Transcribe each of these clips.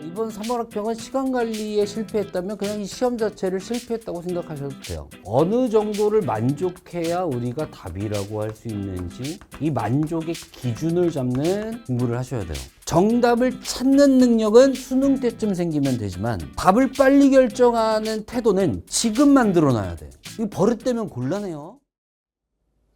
이번 3월학평은 시간 관리에 실패했다면 그냥 이 시험 자체를 실패했다고 생각하셔도 돼요. 어느 정도를 만족해야 우리가 답이라고 할 수 있는지 이 만족의 기준을 잡는 공부를 하셔야 돼요. 정답을 찾는 능력은 수능 때쯤 생기면 되지만 답을 빨리 결정하는 태도는 지금 만들어놔야 돼. 이거 버릇되면 곤란해요.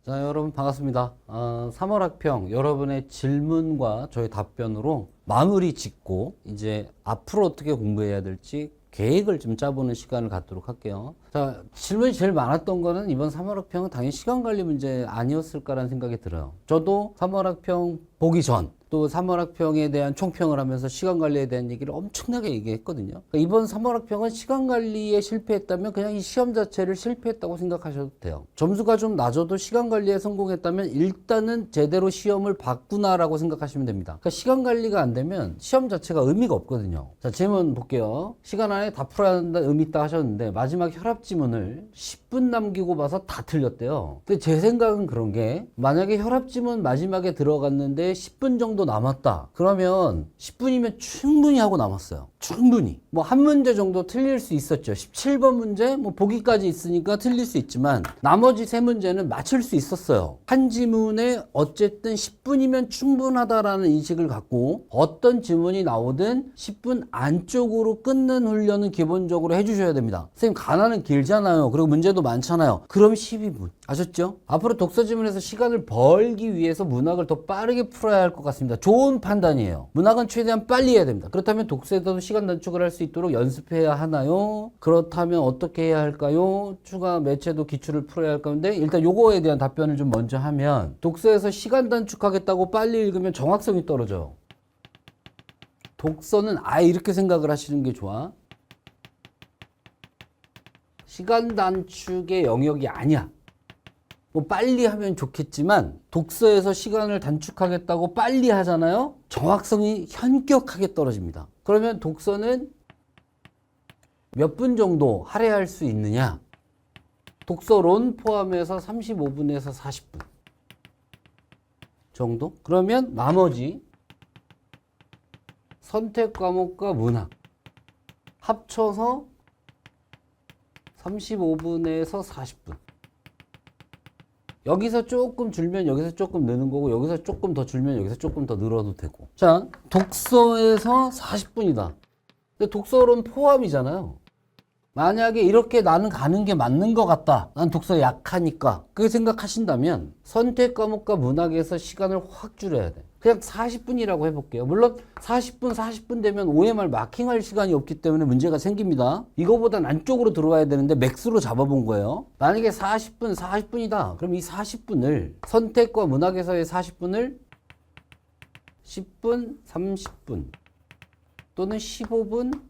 자, 여러분 반갑습니다. 3월학평 여러분의 질문과 저의 답변으로 마무리 짓고 이제 앞으로 어떻게 공부해야 될지 계획을 좀 짜보는 시간을 갖도록 할게요. 자, 질문이 제일 많았던 거는 이번 3월학평은 당연히 시간 관리 문제 아니었을까라는 생각이 들어요. 저도 3월학평 보기 전 또 3월학평에 대한 총평을 하면서 시간 관리에 대한 얘기를 엄청나게 얘기했거든요. 그러니까 이번 3월학평은 시간 관리에 실패했다면 그냥 이 시험 자체를 실패했다고 생각하셔도 돼요. 점수가 좀 낮아도 시간 관리에 성공했다면 일단은 제대로 시험을 봤구나라고 생각하시면 됩니다. 그러니까 시간 관리가 안 되면 시험 자체가 의미가 없거든요. 자, 질문 볼게요. 시간 안에 다 풀어야 한다 의미 있다 하셨는데 마지막 혈압 지문을 10분 남기고 봐서 다 틀렸대요. 근데 제 생각은 그런 게 만약에 혈압 지문 마지막에 들어갔는데 10분 정도 남았다. 그러면 10분이면 충분히 하고 남았어요. 충분히. 뭐 한 문제 정도 틀릴 수 있었죠. 17번 문제 뭐 보기까지 있으니까 틀릴 수 있지만 나머지 세 문제는 맞출 수 있었어요. 한 지문에 어쨌든 10분이면 충분하다라는 인식을 갖고 어떤 지문이 나오든 10분 안쪽으로 끊는 훈련은 기본적으로 해주셔야 됩니다. 선생님 가나는 길잖아요. 그리고 문제도 많잖아요. 그럼 12분. 아셨죠? 앞으로 독서 지문에서 시간을 벌기 위해서 문학을 더 빠르게 풀어야 할 것 같습니다. 좋은 판단이에요. 문학은 최대한 빨리 해야 됩니다. 그렇다면 독서에서도 시간 단축을 할 수 있도록 연습해야 하나요? 그렇다면 어떻게 해야 할까요? 추가 매체도 기출을 풀어야 할 건데 일단 요거에 대한 답변을 좀 먼저 하면 독서에서 시간 단축하겠다고 빨리 읽으면 정확성이 떨어져요. 독서는 아예 이렇게 생각을 하시는 게 좋아. 시간 단축의 영역이 아니야. 뭐 빨리 하면 좋겠지만 독서에서 시간을 단축하겠다고 빨리 하잖아요. 정확성이 현격하게 떨어집니다. 그러면 독서는 몇 분 정도 할애할 수 있느냐? 독서론 포함해서 35분에서 40분 정도? 그러면 나머지 선택 과목과 문학 합쳐서 35분에서 40분. 여기서 조금 줄면 여기서 조금 느는 거고 여기서 조금 더 줄면 여기서 조금 더 늘어도 되고. 자, 독서에서 40분이다. 근데 독서론 포함이잖아요. 만약에 이렇게 나는 가는 게 맞는 것 같다. 난 독서에 약하니까. 그렇게 생각하신다면 선택 과목과 문학에서 시간을 확 줄여야 돼. 그냥 40분이라고 해볼게요. 물론 40분 되면 OMR 마킹할 시간이 없기 때문에 문제가 생깁니다. 이거보단 안쪽으로 들어와야 되는데 맥스로 잡아본 거예요. 만약에 40분이다. 그럼 이 40분을 선택과 문학에서의 40분을 10분, 30분 또는 15분,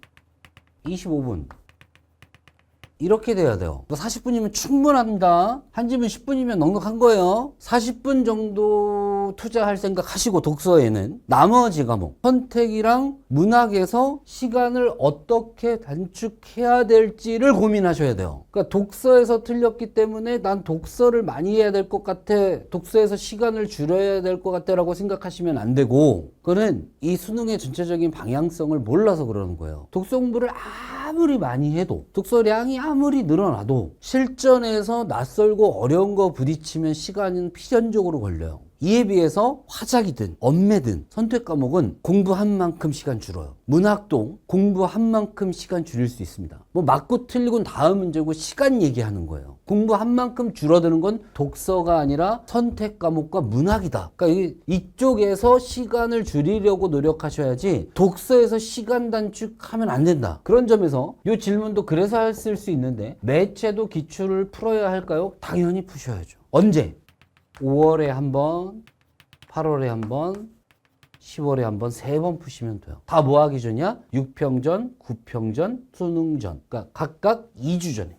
25분 이렇게 돼야 돼요. 40분이면 충분합니다. 한 지문 10분이면 넉넉한 거예요. 40분 정도 투자할 생각 하시고 독서에는 나머지 과목 선택이랑 문학에서 시간을 어떻게 단축해야 될지를 고민하셔야 돼요. 그러니까 독서에서 틀렸기 때문에 난 독서를 많이 해야 될 것 같아. 독서에서 시간을 줄여야 될 것 같아 라고 생각하시면 안 되고 그거는 이 수능의 전체적인 방향성을 몰라서 그러는 거예요. 독서 공부를 아무리 많이 해도 독서량이 아무리 늘어나도 실전에서 낯설고 어려운 거 부딪히면 시간은 필연적으로 걸려요. 이에 비해서 화작이든 엄매든 선택 과목은 공부한 만큼 시간 줄어요. 문학도 공부한 만큼 시간 줄일 수 있습니다. 뭐 맞고 틀리고는 다음 문제고 시간 얘기하는 거예요. 공부한 만큼 줄어드는 건 독서가 아니라 선택 과목과 문학이다. 그러니까 이쪽에서 시간을 줄이려고 노력하셔야지 독서에서 시간 단축하면 안 된다. 그런 점에서 이 질문도 그래서 했을 수 있는데 매체도 기출을 풀어야 할까요? 당연히 푸셔야죠. 언제? 5월에 한 번, 8월에 한 번, 10월에 한 번, 3번 푸시면 돼요. 다 뭐 하기 전이야? 6평전, 9평전, 수능전. 그러니까 각각 2주 전에.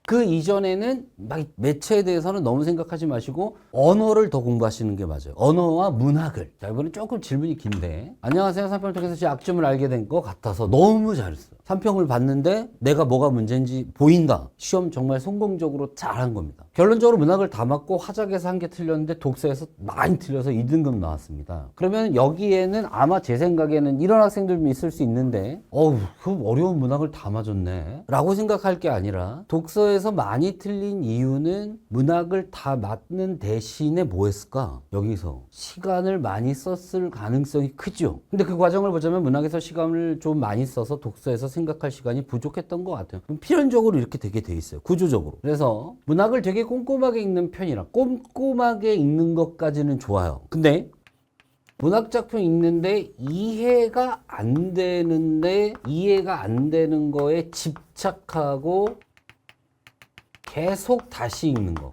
그 이전에는 막 매체에 대해서는 너무 생각하지 마시고 언어를 더 공부하시는 게 맞아요. 언어와 문학을. 자, 이번엔 조금 질문이 긴데. 안녕하세요. 3편을 통해서 제 약점을 알게 된 것 같아서 너무 잘했어요. 3평을 봤는데 내가 뭐가 문제인지 보인다. 시험 정말 성공적으로 잘한 겁니다. 결론적으로 문학을 다 맞고 화작에서 한 개 틀렸는데 독서에서 많이 틀려서 2등급 나왔습니다. 그러면 여기에는 아마 제 생각에는 이런 학생들도 있을 수 있는데 그 어려운 문학을 다 맞았네 라고 생각할 게 아니라 독서에서 많이 틀린 이유는 문학을 다 맞는 대신에 뭐 했을까? 여기서 시간을 많이 썼을 가능성이 크죠. 근데 그 과정을 보자면 문학에서 시간을 좀 많이 써서 독서에서 생각할 시간이 부족했던 것 같아요. 필연적으로 이렇게 되게 돼 있어요. 구조적으로. 그래서 문학을 되게 꼼꼼하게 읽는 편이라 꼼꼼하게 읽는 것까지는 좋아요. 근데 문학작품 읽는데 이해가 안 되는 거에 집착하고 계속 다시 읽는 거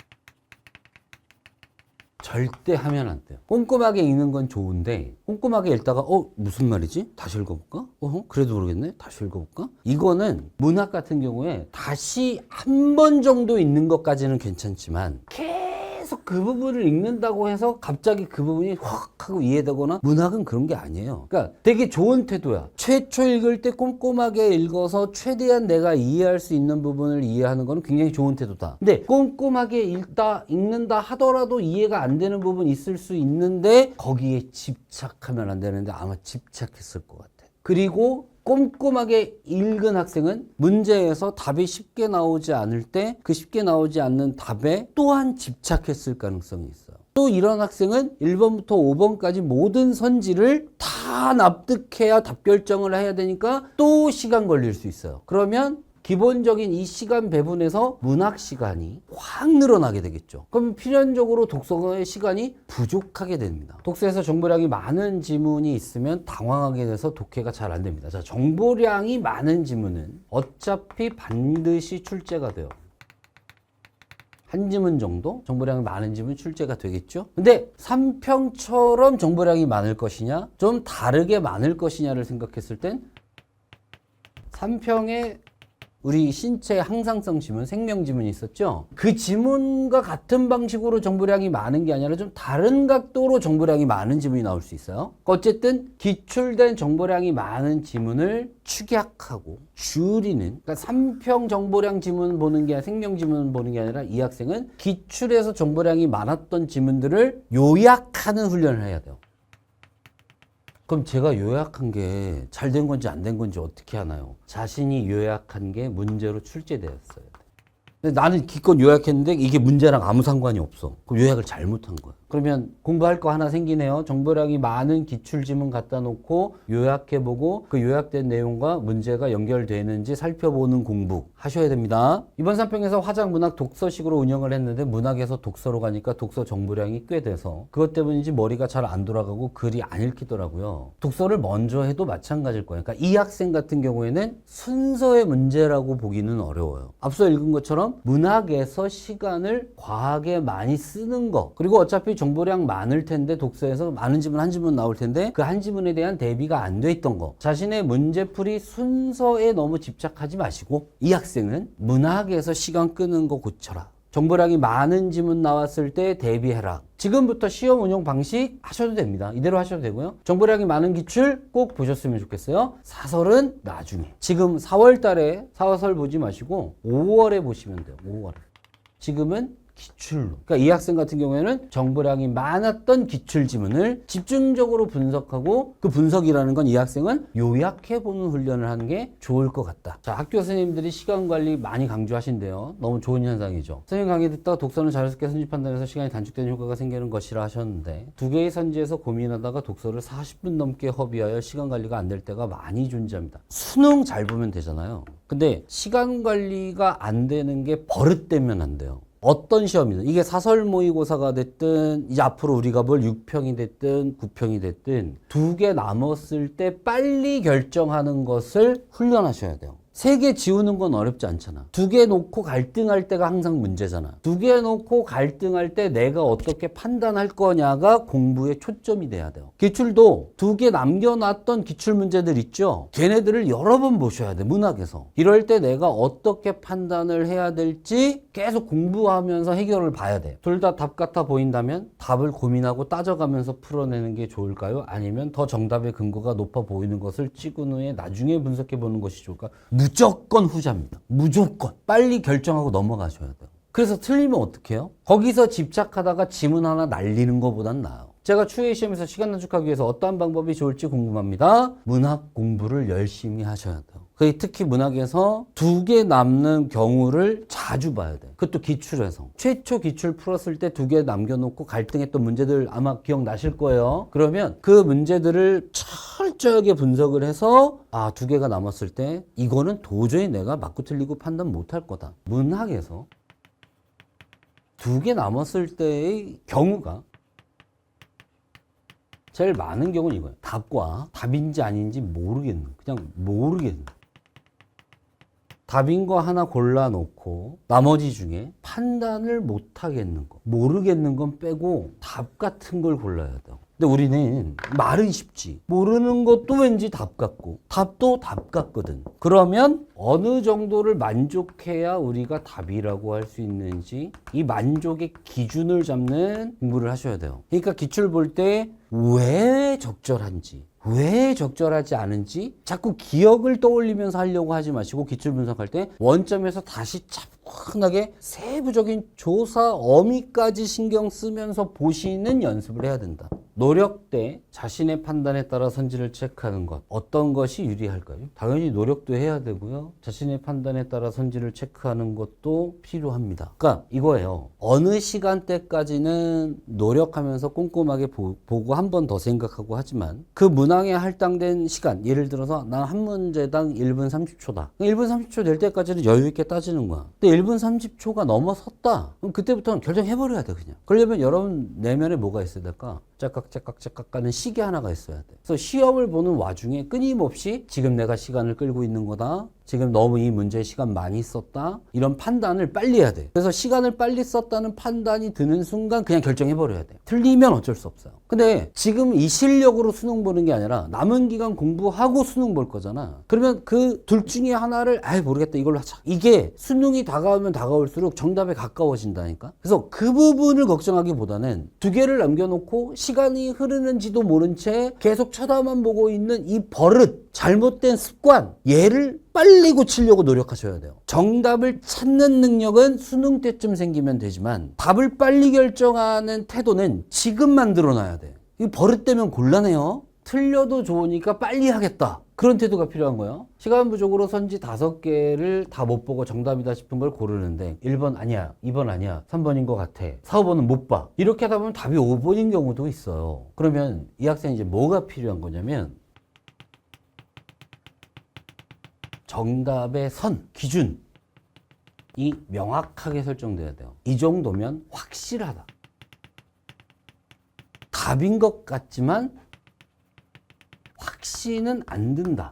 절대 하면 안 돼요. 꼼꼼하게 읽는 건 좋은데 꼼꼼하게 읽다가 무슨 말이지? 다시 읽어볼까? 그래도 모르겠네. 다시 읽어볼까? 이거는 문학 같은 경우에 다시 한 번 정도 읽는 것까지는 괜찮지만 계속 그 부분을 읽는다고 해서 갑자기 그 부분이 확 하고 이해되거나 문학은 그런 게 아니에요. 그러니까 되게 좋은 태도야. 최초 읽을 때 꼼꼼하게 읽어서 최대한 내가 이해할 수 있는 부분을 이해하는 거는 굉장히 좋은 태도다. 근데 꼼꼼하게 읽는다 하더라도 이해가 안 되는 부분이 있을 수 있는데 거기에 집착하면 안 되는데 아마 집착했을 것 같아. 그리고 꼼꼼하게 읽은 학생은 문제에서 답이 쉽게 나오지 않을 때 그 쉽게 나오지 않는 답에 또한 집착했을 가능성이 있어요. 또 이런 학생은 1번부터 5번까지 모든 선지를 다 납득해야 답 결정을 해야 되니까 또 시간 걸릴 수 있어요. 그러면 기본적인 이 시간 배분에서 문학 시간이 확 늘어나게 되겠죠. 그럼 필연적으로 독서의 시간이 부족하게 됩니다. 독서에서 정보량이 많은 지문이 있으면 당황하게 돼서 독해가 잘 안 됩니다. 자, 정보량이 많은 지문은 어차피 반드시 출제가 돼요. 한 지문 정도 정보량이 많은 지문 출제가 되겠죠. 근데 3평처럼 정보량이 많을 것이냐 좀 다르게 많을 것이냐를 생각했을 땐 3평에 우리 신체 항상성 지문, 생명 지문이 있었죠. 그 지문과 같은 방식으로 정보량이 많은 게 아니라 좀 다른 각도로 정보량이 많은 지문이 나올 수 있어요. 어쨌든 기출된 정보량이 많은 지문을 축약하고 줄이는, 그러니까 3평 정보량 지문 보는 게 아니라 생명 지문 보는 게 아니라 이 학생은 기출에서 정보량이 많았던 지문들을 요약하는 훈련을 해야 돼요. 그럼 제가 요약한 게 잘 된 건지 안 된 건지 어떻게 하나요? 자신이 요약한 게 문제로 출제되었어요. 근데 나는 기껏 요약했는데 이게 문제랑 아무 상관이 없어. 그럼 요약을 잘못한 거야. 그러면 공부할 거 하나 생기네요. 정보량이 많은 기출지문 갖다 놓고 요약해보고 그 요약된 내용과 문제가 연결되는지 살펴보는 공부 하셔야 됩니다. 이번 3평에서 화작 문학 독서식으로 운영을 했는데 문학에서 독서로 가니까 독서 정보량이 꽤 돼서 그것 때문인지 머리가 잘 안 돌아가고 글이 안 읽히더라고요. 독서를 먼저 해도 마찬가지일 거예요. 그러니까 이 학생 같은 경우에는 순서의 문제라고 보기는 어려워요. 앞서 읽은 것처럼 문학에서 시간을 과하게 많이 쓰는 거, 그리고 어차피 정보량 많을 텐데 독서에서 많은 지문 한 지문 나올 텐데 그 한 지문에 대한 대비가 안 돼 있던 거, 자신의 문제풀이 순서에 너무 집착하지 마시고 이 학생은 문학에서 시간 끄는 거 고쳐라. 정보량이 많은 지문 나왔을 때 대비해라. 지금부터 시험 운용 방식 하셔도 됩니다. 이대로 하셔도 되고요. 정보량이 많은 기출 꼭 보셨으면 좋겠어요. 사설은 나중에. 지금 4월 달에 사설 보지 마시고 5월에 보시면 돼요. 5월에. 지금은 기출로. 그러니까 이 학생 같은 경우에는 정보량이 많았던 기출 지문을 집중적으로 분석하고 그 분석이라는 건 이 학생은 요약해보는 훈련을 하는 게 좋을 것 같다. 자, 학교 선생님들이 시간 관리 많이 강조하신대요. 너무 좋은 현상이죠. 선생님 강의 듣다가 독서는 자연스럽게 선지 판단해서 시간이 단축되는 효과가 생기는 것이라 하셨는데 두 개의 선지에서 고민하다가 독서를 40분 넘게 허비하여 시간 관리가 안 될 때가 많이 존재합니다. 수능 잘 보면 되잖아요. 근데 시간 관리가 안 되는 게 버릇되면 안 돼요. 어떤 시험이든 이게 사설 모의고사가 됐든 이제 앞으로 우리가 볼 6평이 됐든 9평이 됐든 두 개 남았을 때 빨리 결정하는 것을 훈련하셔야 돼요. 3개 지우는 건 어렵지 않잖아. 2개 놓고 갈등할 때가 항상 문제잖아. 2개 놓고 갈등할 때 내가 어떻게 판단할 거냐가 공부의 초점이 돼야 돼요. 기출도 2개 남겨놨던 기출 문제들 있죠. 걔네들을 여러 번 보셔야 돼. 문학에서. 이럴 때 내가 어떻게 판단을 해야 될지 계속 공부하면서 해결을 봐야 돼. 둘 다 답 같아 보인다면 답을 고민하고 따져가면서 풀어내는 게 좋을까요? 아니면 더 정답의 근거가 높아 보이는 것을 찍은 후에 나중에 분석해 보는 것이 좋을까? 무조건 후자입니다. 무조건. 빨리 결정하고 넘어가셔야 돼요. 그래서 틀리면 어떡해요? 거기서 집착하다가 지문 하나 날리는 것보단 나아요. 제가 추후에 시험에서 시간 단축하기 위해서 어떠한 방법이 좋을지 궁금합니다. 문학 공부를 열심히 하셔야 돼요. 특히 문학에서 2개 남는 경우를 자주 봐야 돼요. 그것도 기출에서. 최초 기출 풀었을 때 2개 남겨놓고 갈등했던 문제들 아마 기억나실 거예요. 그러면 그 문제들을 철저하게 분석을 해서 2개가 남았을 때 이거는 도저히 내가 맞고 틀리고 판단 못할 거다. 문학에서 2개 남았을 때의 경우가 제일 많은 경우는 이거예요. 답과 답인지 아닌지 모르겠는, 그냥 모르겠는. 답인 거 하나 골라놓고 나머지 중에 판단을 못하겠는 거, 모르겠는 건 빼고 답 같은 걸 골라야 돼요. 근데 우리는 말은 쉽지, 모르는 것도 왠지 답 같고 답도 답 같거든. 그러면 어느 정도를 만족해야 우리가 답이라고 할 수 있는지 이 만족의 기준을 잡는 공부를 하셔야 돼요. 그러니까 기출 볼 때 왜 적절한지, 왜 적절하지 않은지 자꾸 기억을 떠올리면서 하려고 하지 마시고, 기출 분석할 때 원점에서 다시 차분하게 세부적인 조사 어미까지 신경 쓰면서 보시는 연습을 해야 된다. 노력대 자신의 판단에 따라 선지를 체크하는 것, 어떤 것이 유리할까요? 당연히 노력도 해야 되고요, 자신의 판단에 따라 선지를 체크하는 것도 필요합니다. 그러니까 이거예요. 어느 시간대까지는 노력하면서 꼼꼼하게 보고 한 번 더 생각하고 하지만 그 문항에 할당된 시간, 예를 들어서 나 한 문제당 1분 30초다. 1분 30초 될 때까지는 여유 있게 따지는 거야. 근데 1분 30초가 넘어섰다. 그럼 그때부터는 결정해버려야 돼, 그냥. 그러려면 여러분 내면에 뭐가 있어야 될까? 짝깍짝깍짝깍 가는 시계 하나가 있어야 돼. 그래서 시험을 보는 와중에 끊임없이 지금 내가 시간을 끌고 있는 거다, 지금 너무 이 문제에 시간 많이 썼다, 이런 판단을 빨리 해야 돼. 그래서 시간을 빨리 썼다는 판단이 드는 순간 그냥 결정해버려야 돼. 틀리면 어쩔 수 없어요. 근데 지금 이 실력으로 수능 보는 게 아니라 남은 기간 공부하고 수능 볼 거잖아. 그러면 그 둘 중에 하나를 모르겠다, 이걸로 하자. 이게 수능이 다가오면 다가올수록 정답에 가까워진다니까. 그래서 그 부분을 걱정하기보다는 2개를 남겨놓고 시간이 흐르는지도 모른 채 계속 쳐다만 보고 있는 이 버릇, 잘못된 습관, 얘를 빨리 고치려고 노력하셔야 돼요. 정답을 찾는 능력은 수능 때쯤 생기면 되지만 답을 빨리 결정하는 태도는 지금 만들어놔야 돼. 이 버릇되면 곤란해요. 틀려도 좋으니까 빨리 하겠다, 그런 태도가 필요한 거예요. 시간 부족으로 선지 5개를 다 못 보고 정답이다 싶은 걸 고르는데 1번 아니야, 2번 아니야, 3번인 것 같아, 4, 5번은 못 봐. 이렇게 하다 보면 답이 5번인 경우도 있어요. 그러면 이 학생이 이제 뭐가 필요한 거냐면 정답의 선, 기준이 명확하게 설정돼야 돼요. 이 정도면 확실하다. 답인 것 같지만 확신은 안 든다.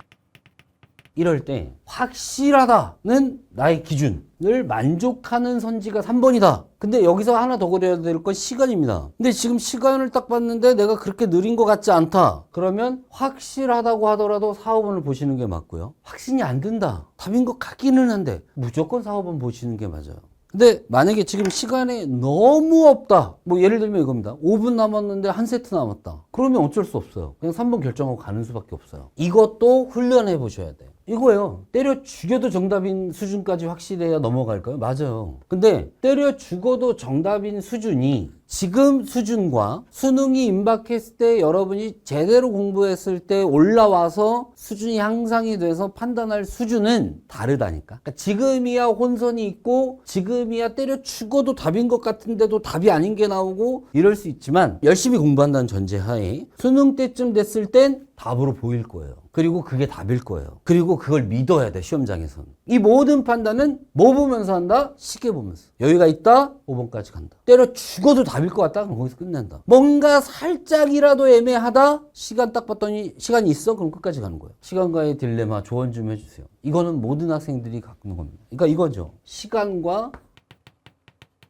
이럴 때 확실하다는 나의 기준을 만족하는 선지가 3번이다. 근데 여기서 하나 더 고려해야 될 건 시간입니다. 근데 지금 시간을 딱 봤는데 내가 그렇게 느린 것 같지 않다. 그러면 확실하다고 하더라도 4, 5번을 보시는 게 맞고요. 확신이 안 든다, 답인 것 같기는 한데 무조건 4, 5번 보시는 게 맞아요. 근데 만약에 지금 시간이 너무 없다, 뭐 예를 들면 이겁니다. 5분 남았는데 한 세트 남았다. 그러면 어쩔 수 없어요. 그냥 3번 결정하고 가는 수밖에 없어요. 이것도 훈련해 보셔야 돼요. 이거예요. 때려 죽여도 정답인 수준까지 확실해야 넘어갈까요? 맞아요. 근데 때려 죽어도 정답인 수준이 지금 수준과 수능이 임박했을 때 여러분이 제대로 공부했을 때 올라와서 수준이 향상이 돼서 판단할 수준은 다르다니까. 그러니까 지금이야 혼선이 있고 지금이야 때려 죽어도 답인 것 같은데도 답이 아닌 게 나오고 이럴 수 있지만, 열심히 공부한다는 전제하에 수능 때쯤 됐을 땐 답으로 보일 거예요. 그리고 그게 답일 거예요. 그리고 그걸 믿어야 돼, 시험장에서는. 이 모든 판단은 뭐 보면서 한다? 시계 보면서. 여유가 있다? 5번까지 간다. 때려 죽어도 답일 것 같다? 그럼 거기서 끝낸다. 뭔가 살짝이라도 애매하다? 시간 딱 봤더니 시간이 있어? 그럼 끝까지 가는 거예요. 시간과의 딜레마 조언 좀 해주세요. 이거는 모든 학생들이 갖는 겁니다. 그러니까 이거죠. 시간과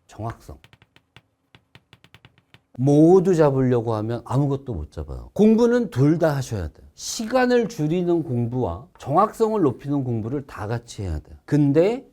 정확성. 모두 잡으려고 하면 아무것도 못 잡아요. 공부는 둘 다 하셔야 돼요. 시간을 줄이는 공부와 정확성을 높이는 공부를 다 같이 해야 돼요. 근데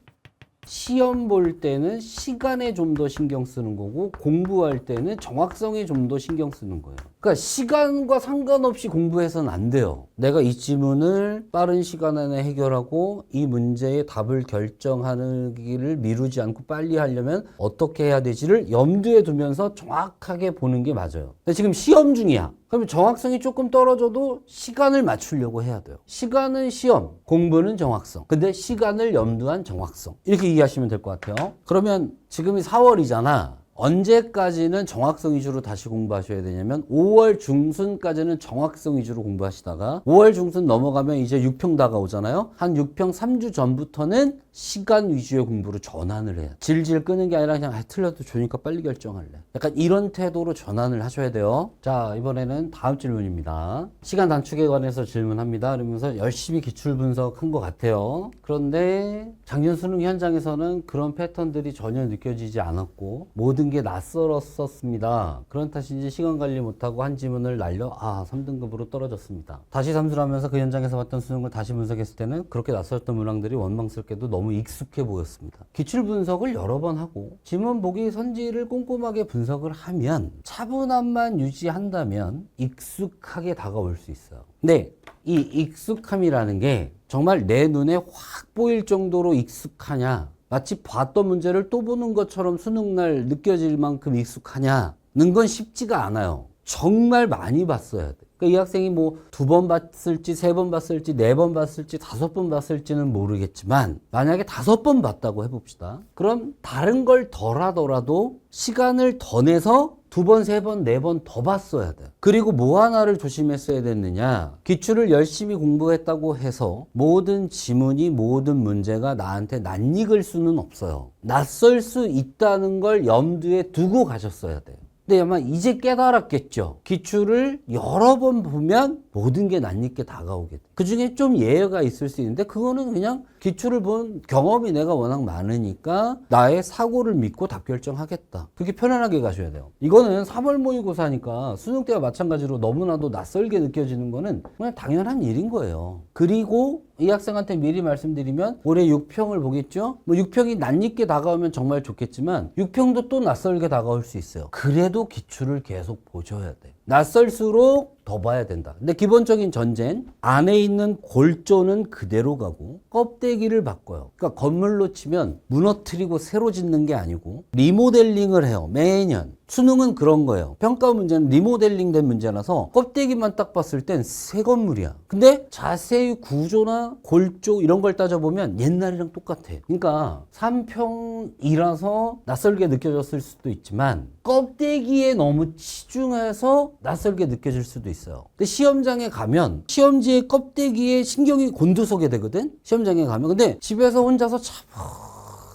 시험 볼 때는 시간에 좀 더 신경 쓰는 거고 공부할 때는 정확성에 좀 더 신경 쓰는 거예요. 그러니까 시간과 상관없이 공부해서는 안 돼요. 내가 이 지문을 빠른 시간 안에 해결하고 이 문제의 답을 결정하기를 미루지 않고 빨리 하려면 어떻게 해야 되지를 염두에 두면서 정확하게 보는 게 맞아요. 근데 지금 시험 중이야. 그러면 정확성이 조금 떨어져도 시간을 맞추려고 해야 돼요. 시간은 시험, 공부는 정확성. 근데 시간을 염두한 정확성. 이렇게 이해하시면 될 것 같아요. 그러면 지금이 4월이잖아. 언제까지는 정확성 위주로 다시 공부하셔야 되냐면 5월 중순까지는 정확성 위주로 공부하시다가 5월 중순 넘어가면 이제 6평 다가오잖아요. 한 6평 3주 전부터는 시간 위주의 공부로 전환을 해요. 질질 끄는 게 아니라 그냥 틀려도 좋으니까 빨리 결정할래. 약간 이런 태도로 전환을 하셔야 돼요. 자, 이번에는 다음 질문입니다. 시간 단축에 관해서 질문합니다. 그러면서 열심히 기출 분석한 것 같아요. 그런데 작년 수능 현장에서는 그런 패턴들이 전혀 느껴지지 않았고 모든 게 낯설었었습니다. 그런 탓인지 시간 관리 못하고 한 지문을 날려 3등급으로 떨어졌습니다. 다시 삼수를 하면서 그 현장에서 봤던 수능을 다시 분석했을 때는 그렇게 낯설었던 문항들이 원망스럽게도 너무 익숙해 보였습니다. 기출 분석을 여러 번 하고 지문 보기 선지를 꼼꼼하게 분석을 하면 차분함만 유지한다면 익숙하게 다가올 수 있어요. 근데 이 익숙함이라는 게 정말 내 눈에 확 보일 정도로 익숙하냐, 마치 봤던 문제를 또 보는 것처럼 수능날 느껴질 만큼 익숙하냐는 건 쉽지가 않아요. 정말 많이 봤어야 돼. 그러니까 이 학생이 뭐 2번 봤을지 3번 봤을지 4번 봤을지 5번 봤을지는 모르겠지만 만약에 5번 봤다고 해봅시다. 그럼 다른 걸 덜 하더라도 시간을 더 내서 2번, 3번, 4번 더 봤어야 돼. 그리고 뭐 하나를 조심했어야 됐느냐. 기출을 열심히 공부했다고 해서 모든 지문이 모든 문제가 나한테 낯익을 수는 없어요. 낯설 수 있다는 걸 염두에 두고 가셨어야 돼요. 근데 아마 이제 깨달았겠죠. 기출을 여러 번 보면 모든 게 낯익게 다가오게 돼. 그 중에 좀 예외가 있을 수 있는데 그거는 그냥 기출을 본 경험이 내가 워낙 많으니까 나의 사고를 믿고 답 결정하겠다. 그렇게 편안하게 가셔야 돼요. 이거는 3월 모의고사니까 수능 때와 마찬가지로 너무나도 낯설게 느껴지는 거는 그냥 당연한 일인 거예요. 그리고 이 학생한테 미리 말씀드리면 올해 6평을 보겠죠? 뭐 6평이 낯익게 다가오면 정말 좋겠지만 6평도 또 낯설게 다가올 수 있어요. 그래도 기출을 계속 보셔야 돼. 낯설수록 더 봐야 된다. 근데 기본적인 전제는 안에 있는 골조는 그대로 가고 껍데기를 바꿔요. 그러니까 건물로 치면 무너뜨리고 새로 짓는 게 아니고 리모델링을 해요. 매년. 수능은 그런 거예요. 평가 문제는 리모델링 된 문제라서 껍데기만 딱 봤을 땐 새 건물이야. 근데 자세히 구조나 골조 이런 걸 따져보면 옛날이랑 똑같아. 그러니까 3평이라서 낯설게 느껴졌을 수도 있지만 껍데기에 너무 치중해서 낯설게 느껴질 수도 있어요. 근데 시험장에 가면 시험지의 껍데기에 신경이 곤두서게 되거든. 시험장에 가면. 근데 집에서 혼자서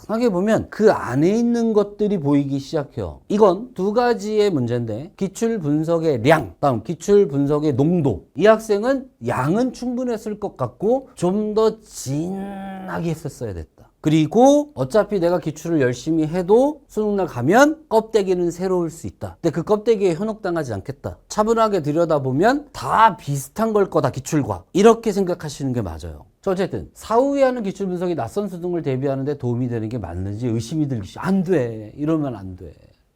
하게 보면 그 안에 있는 것들이 보이기 시작해요. 이건 두 가지의 문제인데 기출 분석의 량, 다음 기출 분석의 농도. 이 학생은 양은 충분했을 것 같고 좀 더 진하게 했었어야 됐다. 그리고 어차피 내가 기출을 열심히 해도 수능날 가면 껍데기는 새로울 수 있다. 근데 그 껍데기에 현혹당하지 않겠다. 차분하게 들여다보면 다 비슷한 걸 거다, 기출과. 이렇게 생각하시는 게 맞아요. 어쨌든 사후에 하는 기출 분석이 낯선 수능을 대비하는 데 도움이 되는 게 맞는지 의심이 들기 시작. 안 돼. 이러면 안 돼.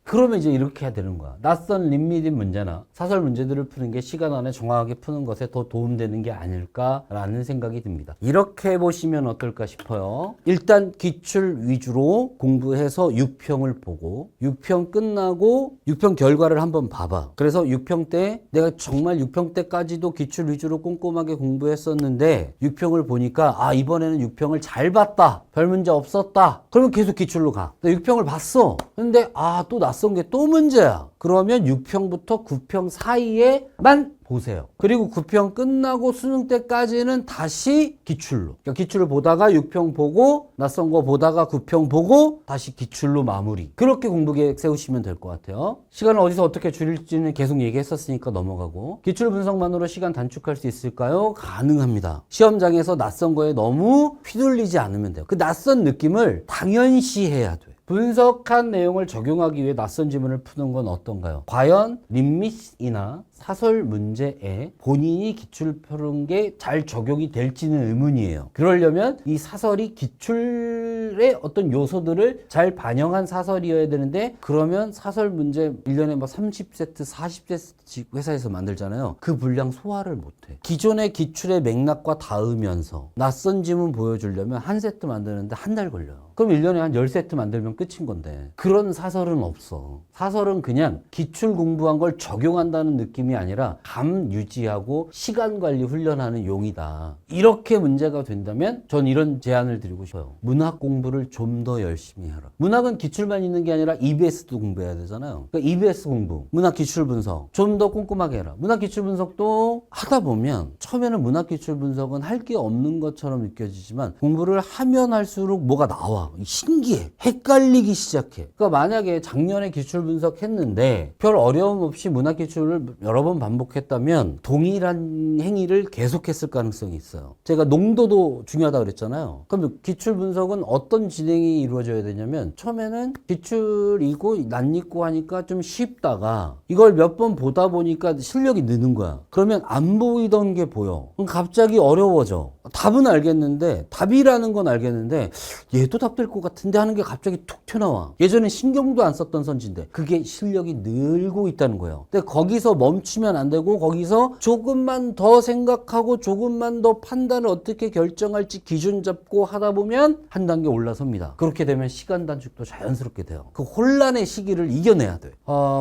그러면 이제 이렇게 해야 되는 거야. 낯선 림미딩 문제나 사설 문제들을 푸는 게 시간 안에 정확하게 푸는 것에 더 도움되는 게 아닐까라는 생각이 듭니다. 이렇게 해보시면 어떨까 싶어요. 일단 기출 위주로 공부해서 6평을 보고 6평 끝나고 6평 결과를 한번 봐봐. 그래서 6평 때 내가 정말 6평 때까지도 기출 위주로 꼼꼼하게 공부했었는데 6평을 보니까 이번에는 6평을 잘 봤다. 별 문제 없었다. 그러면 계속 기출로 가. 6평을 봤어. 근데 또 낯선 게 또 문제야. 그러면 6평부터 9평 사이에만 보세요. 그리고 9평 끝나고 수능 때까지는 다시 기출로. 그러니까 기출을 보다가 6평 보고 낯선 거 보다가 9평 보고 다시 기출로 마무리. 그렇게 공부 계획 세우시면 될 것 같아요. 시간을 어디서 어떻게 줄일지는 계속 얘기했었으니까 넘어가고. 기출 분석만으로 시간 단축할 수 있을까요? 가능합니다. 시험장에서 낯선 거에 너무 휘둘리지 않으면 돼요. 그 낯선 느낌을 당연시해야 돼. 분석한 내용을 적용하기 위해 낯선 지문을 푸는 건 어떤가요? 과연 림밋이나 사설 문제에 본인이 기출 푸는 게 잘 적용이 될지는 의문이에요. 그러려면 이 사설이 기출의 어떤 요소들을 잘 반영한 사설이어야 되는데, 그러면 사설 문제 1년에 뭐 30세트, 40세트씩 회사에서 만들잖아요. 그 분량 소화를 못해. 기존의 기출의 맥락과 닿으면서 낯선 지문 보여주려면 한 세트 만드는데 한 달 걸려요. 그럼 1년에 한 10세트 만들면 끝인 건데, 그런 사설은 없어. 사설은 그냥 기출 공부한 걸 적용한다는 느낌이 아니라 감 유지하고 시간 관리 훈련하는 용이다. 이렇게 문제가 된다면 전 이런 제안을 드리고 싶어요. 문학 공부를 좀 더 열심히 해라. 문학은 기출만 있는 게 아니라 EBS도 공부해야 되잖아요. 그러니까 EBS 공부, 문학 기출 분석 좀 더 꼼꼼하게 해라. 문학 기출 분석도 하다 보면 처음에는 문학 기출 분석은 할 게 없는 것처럼 느껴지지만 공부를 하면 할수록 뭐가 나와. 신기해. 헷갈리기 시작해. 그러니까 만약에 작년에 기출 분석했는데 별 어려움 없이 문학 기출을 여러 번 반복했다면 동일한 행위를 계속했을 가능성이 있어요. 제가 농도도 중요하다고 그랬잖아요. 그럼 기출 분석은 어떤 진행이 이루어져야 되냐면, 처음에는 기출이고 낯익고 하니까 좀 쉽다가 이걸 몇 번 보다 보니까 실력이 느는 거야. 그러면 안 보이던 게 보여. 그럼 갑자기 어려워져. 답은 알겠는데, 답이라는 건 알겠는데 얘도 답 될 것 같은데 하는 게 갑자기 툭 튀어나와. 예전에 신경도 안 썼던 선지인데 그게 실력이 늘고 있다는 거예요. 근데 거기서 멈추면 안 되고, 거기서 조금만 더 생각하고 조금만 더 판단을 어떻게 결정할지 기준 잡고 하다 보면 한 단계 올라섭니다. 그렇게 되면 시간 단축도 자연스럽게 돼요. 그 혼란의 시기를 이겨내야 돼.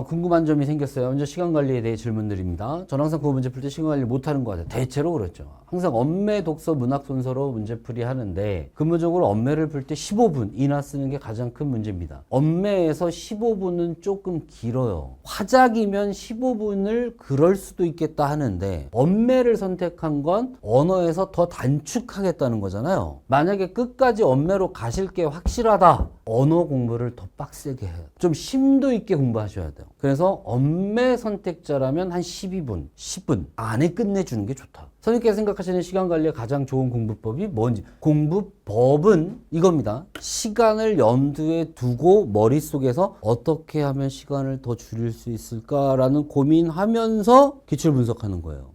궁금한 점이 생겼어요. 먼저 시간 관리에 대해 질문드립니다. 전 항상 그 문제 풀 때 시간 관리를 못하는 것 같아요. 대체로 그렇죠. 항상 엄매 독서 문학 순서로 문제풀이 하는데, 근본적으로 엄매를 풀 때 15분 이나 쓰는 게 가장 큰 문제입니다. 엄매에서 15분은 조금 길어요. 화작이면 15분을 그럴 수도 있겠다 하는데, 엄매를 선택한 건 언어에서 더 단축하겠다는 거잖아요. 만약에 끝까지 엄매로 가실 게 확실하다, 언어 공부를 더 빡세게 해요. 좀 심도 있게 공부하셔야 돼요. 그래서 엄매 선택자라면 한 12분, 10분 안에 끝내주는 게 좋다. 선생님께서 생각하시는 시간 관리의 가장 좋은 공부법이 뭔지, 공부법은 이겁니다. 시간을 염두에 두고 머릿속에서 어떻게 하면 시간을 더 줄일 수 있을까라는 고민하면서 기출 분석하는 거예요.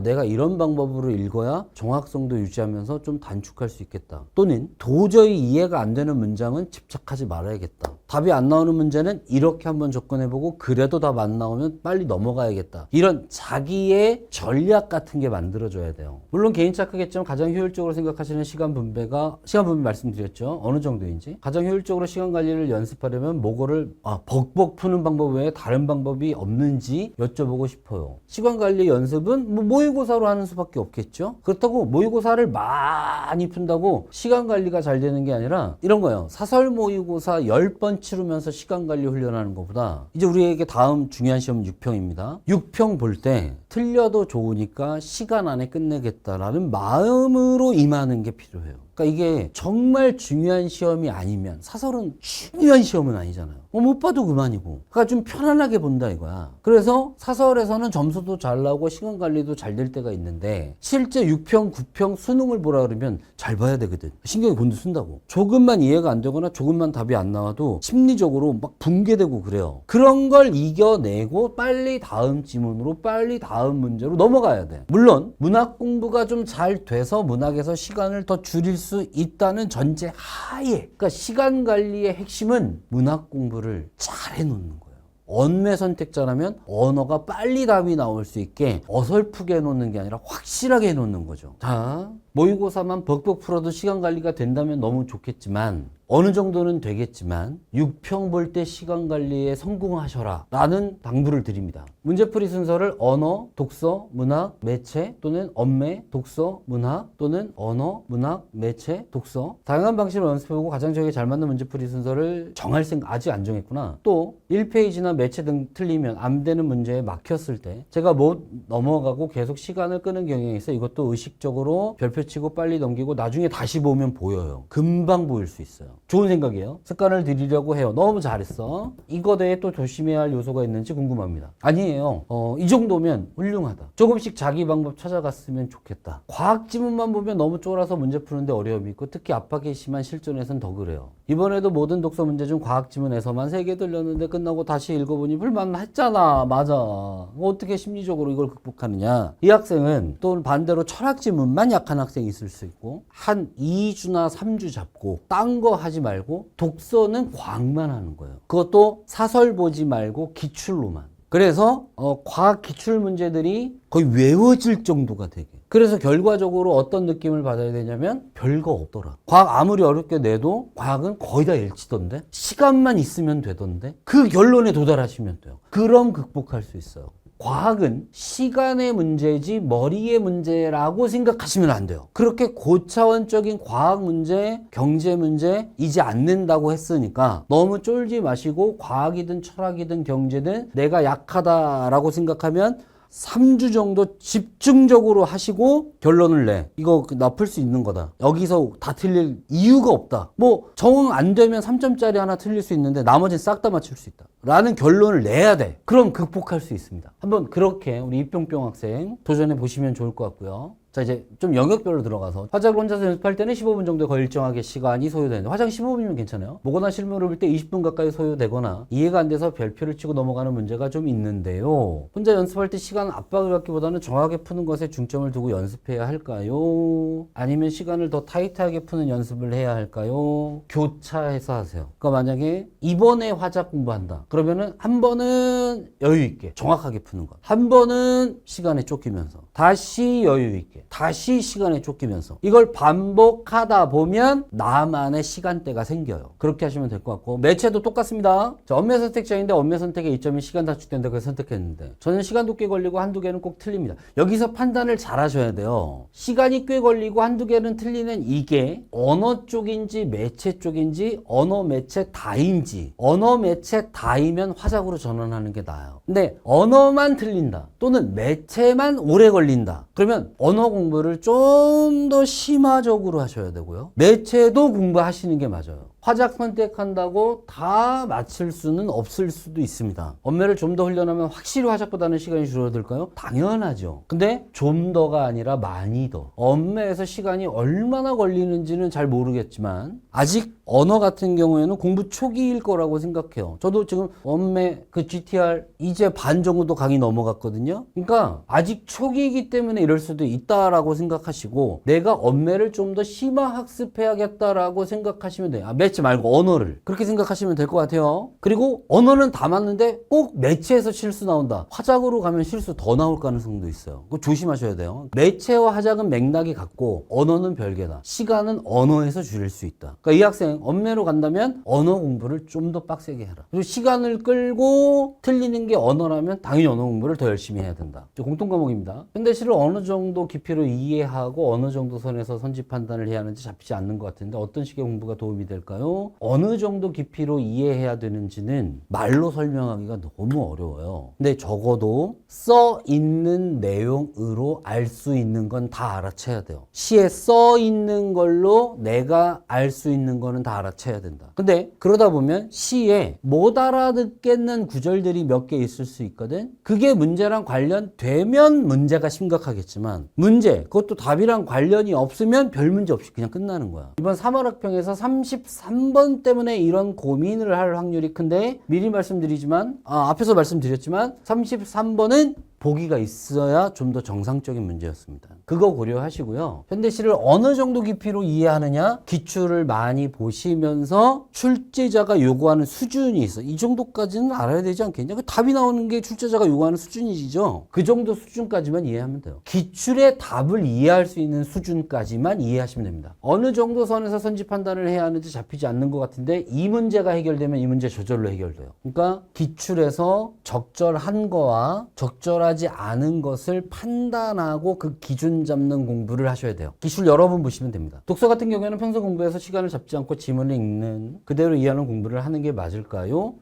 내가 이런 방법으로 읽어야 정확성도 유지하면서 좀 단축할 수 있겠다. 또는 도저히 이해가 안 되는 문장은 집착하지 말아야겠다. 답이 안 나오는 문제는 이렇게 한번 접근해보고 그래도 답 안 나오면 빨리 넘어가야겠다. 이런 자기의 전략 같은 게 만들어져야 돼요. 물론 개인차 크겠지만 가장 효율적으로 생각하시는 시간 분배 말씀드렸죠. 어느 정도인지. 가장 효율적으로 시간 관리를 연습하려면 모고를 벅벅 푸는 방법 외에 다른 방법이 없는지 여쭤보고 싶어요. 시간 관리 연습은 모의고사로 하는 수밖에 없겠죠. 그렇다고 모의고사를 많이 푼다고 시간 관리가 잘 되는 게 아니라 이런 거예요. 사설 모의고사 10번 치르면서 시간 관리 훈련하는 것보다, 이제 우리에게 다음 중요한 시험은 6평입니다. 6평 볼 때 틀려도 좋으니까 시간 안에 끝내겠다라는 마음으로 임하는 게 필요해요. 그러니까 이게 정말 중요한 시험이 아니면, 사설은 중요한 시험은 아니잖아요. 못 봐도 그만이고. 그러니까 좀 편안하게 본다 이거야. 그래서 사설에서는 점수도 잘 나오고 시간 관리도 잘 될 때가 있는데, 실제 6평, 9평 수능을 보라 그러면 잘 봐야 되거든. 신경이 곤두쓴다고. 조금만 이해가 안 되거나 조금만 답이 안 나와도 심리적으로 막 붕괴되고 그래요. 그런 걸 이겨내고 빨리 다음 지문으로, 빨리 다음 문제로 넘어가야 돼. 물론 문학 공부가 좀 잘 돼서 문학에서 시간을 더 줄일 수 있다는 전제 하에, 그러니까 시간 관리의 핵심은 문학 공부를 잘 해놓는 거예요. 언매 선택자라면 언어가 빨리 답이 나올 수 있게 어설프게 해놓는 게 아니라 확실하게 해놓는 거죠. 자, 모의고사만 벅벅 풀어도 시간 관리가 된다면 너무 좋겠지만, 어느 정도는 되겠지만 6평 볼 때 시간 관리에 성공하셔라 라는 당부를 드립니다. 문제풀이 순서를 언어, 독서, 문학, 매체 또는 언매, 독서, 문학 또는 언어, 문학, 매체, 독서, 다양한 방식으로 연습해보고 가장 저에게 잘 맞는 문제풀이 순서를 정할 생각, 아직 안 정했구나. 또 1페이지나 매체 등 틀리면 안 되는 문제에 막혔을 때 제가 못 넘어가고 계속 시간을 끄는 경향이 있어요. 이것도 의식적으로 별표 치고 빨리 넘기고 나중에 다시 보면 보여요. 금방 보일 수 있어요. 좋은 생각이에요. 습관을 들이려고 해요. 너무 잘했어. 이거 대해 또 조심해야 할 요소가 있는지 궁금합니다. 아니에요. 이 정도면 훌륭하다. 조금씩 자기 방법 찾아갔으면 좋겠다. 과학 지문만 보면 너무 쫄아서 문제 푸는데 어려움이 있고 특히 압박이 심한 실전에선 더 그래요. 이번에도 모든 독서 문제 중 과학 지문에서만 3개 들렸는데 끝나고 다시 읽어보니 불만했잖아. 맞아. 어떻게 심리적으로 이걸 극복하느냐. 이 학생은 또 반대로 철학 지문만 약한 학생이 있을 수 있고 한 2주나 3주 잡고 딴 거 하지 말고 독서는 과학만 하는 거예요. 그것도 사설 보지 말고 기출로만. 그래서 과학 기출 문제들이 거의 외워질 정도가 되게. 그래서 결과적으로 어떤 느낌을 받아야 되냐면 별거 없더라. 과학 아무리 어렵게 내도 과학은 거의 다 읽히던데 시간만 있으면 되던데 그 결론에 도달하시면 돼요. 그럼 극복할 수 있어요. 과학은 시간의 문제지 머리의 문제라고 생각하시면 안 돼요. 그렇게 고차원적인 과학 문제, 경제 문제이지 않는다고 했으니까 너무 쫄지 마시고 과학이든 철학이든 경제든 내가 약하다라고 생각하면 3주 정도 집중적으로 하시고 결론을 내. 이거 나 풀 수 있는 거다. 여기서 다 틀릴 이유가 없다. 뭐 적응 안 되면 3점짜리 하나 틀릴 수 있는데 나머지는 싹 다 맞출 수 있다. 라는 결론을 내야 돼. 그럼 극복할 수 있습니다. 한번 그렇게 우리 이뿅뿅 학생 도전해 보시면 좋을 것 같고요. 자, 이제 좀 영역별로 들어가서 화작을 혼자서 연습할 때는 15분 정도 거의 일정하게 시간이 소요되는데 화장 15분이면 괜찮아요. 모거나 실물을 볼 때 20분 가까이 소요되거나 이해가 안 돼서 별표를 치고 넘어가는 문제가 좀 있는데요. 혼자 연습할 때 시간 압박을 갖기보다는 정확하게 푸는 것에 중점을 두고 연습해야 할까요? 아니면 시간을 더 타이트하게 푸는 연습을 해야 할까요? 교차해서 하세요. 그러니까 만약에 이번에 화작 공부한다. 그러면은 한 번은 여유 있게 정확하게 푸는 것. 한 번은 시간에 쫓기면서 다시 여유 있게 다시 시간에 쫓기면서 이걸 반복하다 보면 나만의 시간대가 생겨요. 그렇게 하시면 될 것 같고 매체도 똑같습니다. 자, 엄매 선택자인데 엄매 선택의 이점이 시간 단축된다 그래서 선택했는데 저는 시간도 꽤 걸리고 한두 개는 꼭 틀립니다. 여기서 판단을 잘 하셔야 돼요. 시간이 꽤 걸리고 한두 개는 틀리는 이게 언어 쪽인지 매체 쪽인지 언어 매체 다인지 언어 매체 다이면 화작으로 전환하는 게 나아요. 근데 언어만 틀린다 또는 매체만 오래 걸린다 그러면 언어 공부를 좀 더 심화적으로 하셔야 되고요. 매체도 공부하시는 게 맞아요. 화작 선택한다고 다 맞출 수는 없을 수도 있습니다. 엄매를 좀 더 훈련하면 확실히 화작보다는 시간이 줄어들까요? 당연하죠. 근데 좀 더가 아니라 많이 더. 엄매에서 시간이 얼마나 걸리는지는 잘 모르겠지만 아직 언어 같은 경우에는 공부 초기일 거라고 생각해요. 저도 지금 엄매 그 GTR 이제 반 정도 강의 넘어갔거든요. 그러니까 아직 초기이기 때문에 이럴 수도 있다라고 생각하시고 내가 엄매를 좀 더 심화 학습해야겠다라고 생각하시면 돼요. 매체 말고 언어를 그렇게 생각하시면 될 것 같아요. 그리고 언어는 다 맞는데 꼭 매체에서 실수 나온다. 화작으로 가면 실수 더 나올 가능성도 있어요. 그거 조심하셔야 돼요. 매체와 화작은 맥락이 같고 언어는 별개다. 시간은 언어에서 줄일 수 있다. 그러니까 이 학생 언매로 간다면 언어 공부를 좀 더 빡세게 해라. 그리고 시간을 끌고 틀리는 게 언어라면 당연히 언어 공부를 더 열심히 해야 된다. 공통 과목입니다. 현대시를 어느 정도 깊이로 이해하고 어느 정도 선에서 선지 판단을 해야 하는지 잡히지 않는 것 같은데 어떤 식의 공부가 도움이 될까요? 어느 정도 깊이로 이해해야 되는지는 말로 설명하기가 너무 어려워요. 근데 적어도 써 있는 내용으로 알 수 있는 건 다 알아채야 돼요. 시에 써 있는 걸로 내가 알 수 있는 거는 다 알아채야 된다. 근데 그러다 보면 시에 못 알아듣겠는 구절들이 몇 개 있을 수 있거든. 그게 문제랑 관련되면 문제가 심각하겠지만 문제, 그것도 답이랑 관련이 없으면 별 문제 없이 그냥 끝나는 거야. 이번 3월 학평에서 33번 때문에 이런 고민을 할 확률이 큰데 미리 말씀드리지만 앞에서 말씀드렸지만 33번은 보기가 있어야 좀 더 정상적인 문제였습니다. 그거 고려하시고요. 현대시를 어느 정도 깊이로 이해하느냐? 기출을 많이 보시면서 출제자가 요구하는 수준이 있어. 이 정도까지는 알아야 되지 않겠냐? 그 답이 나오는 게 출제자가 요구하는 수준이죠. 그 정도 수준까지만 이해하면 돼요. 기출의 답을 이해할 수 있는 수준까지만 이해하시면 됩니다. 어느 정도 선에서 선지 판단을 해야 하는지 잡히지 않는 것 같은데 이 문제가 해결되면 이 문제 저절로 해결돼요. 그러니까 기출에서 적절한 거와 적절하지 않은 것을 판단하고 그 기준 잡는 공부를 하셔야 돼요. 기출 여러 번 보시면 됩니다. 독서 같은 경우에는 평소 공부에서 시간을 잡지 않고 지문을 읽는 그대로 이해하는 공부를 하는 게 맞을까요?